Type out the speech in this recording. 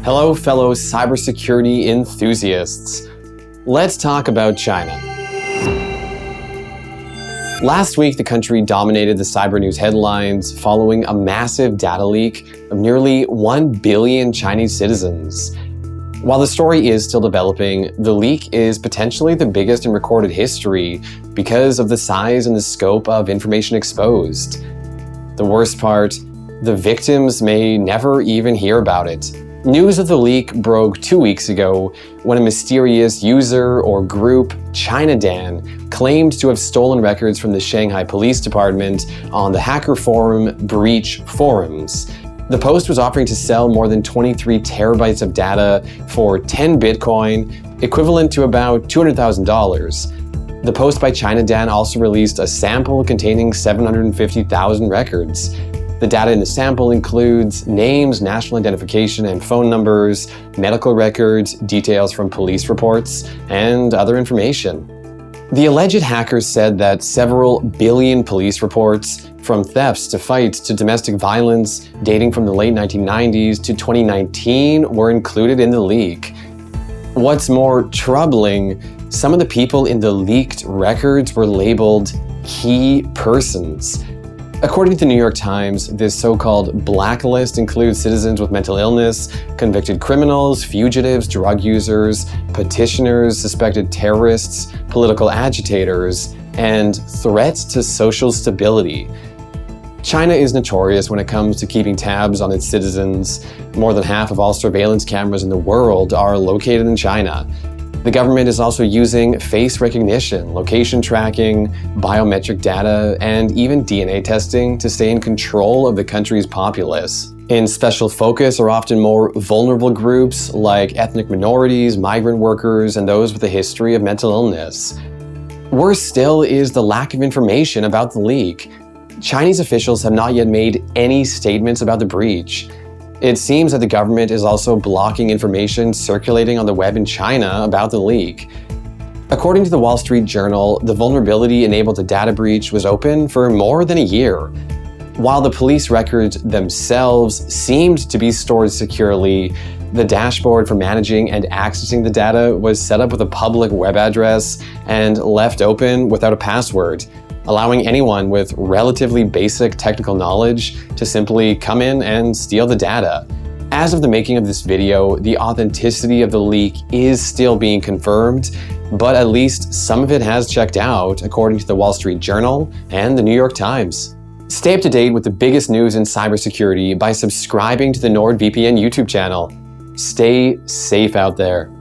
Hello, fellow cybersecurity enthusiasts. Let's talk about China. Last week, the country dominated the cybernews headlines following a massive data leak of nearly 1 billion Chinese citizens. While the story is still developing, the leak is potentially the biggest in recorded history because of the size and the scope of information exposed. The worst part, the victims may never even hear about it. News of the leak broke 2 weeks ago when a mysterious user or group, ChinaDan, claimed to have stolen records from the Shanghai Police Department on the hacker forum Breach Forums. The post was offering to sell more than 23 terabytes of data for 10 Bitcoin, equivalent to about $200,000. The post by ChinaDan also released a sample containing 750,000 records. The data in the sample includes names, national identification and phone numbers, medical records, details from police reports, and other information. The alleged hackers said that several billion police reports, from thefts to fights to domestic violence dating from the late 1990s to 2019, were included in the leak. What's more troubling, some of the people in the leaked records were labeled key persons. According to the New York Times, this so-called blacklist includes citizens with mental illness, convicted criminals, fugitives, drug users, petitioners, suspected terrorists, political agitators, and threats to social stability. China is notorious when it comes to keeping tabs on its citizens. More than half of all surveillance cameras in the world are located in China. The government is also using face recognition, location tracking, biometric data, and even DNA testing to stay in control of the country's populace. In special focus are often more vulnerable groups like ethnic minorities, migrant workers, and those with a history of mental illness. Worse still is the lack of information about the leak. Chinese officials have not yet made any statements about the breach. It seems that the government is also blocking information circulating on the web in China about the leak. According to the Wall Street Journal, the vulnerability enabled the data breach was open for more than a year. While the police records themselves seemed to be stored securely, the dashboard for managing and accessing the data was set up with a public web address and left open without a password, allowing anyone with relatively basic technical knowledge to simply come in and steal the data. As of the making of this video, the authenticity of the leak is still being confirmed, but at least some of it has checked out, according to the Wall Street Journal and the New York Times. Stay up to date with the biggest news in cybersecurity by subscribing to the NordVPN YouTube channel. Stay safe out there.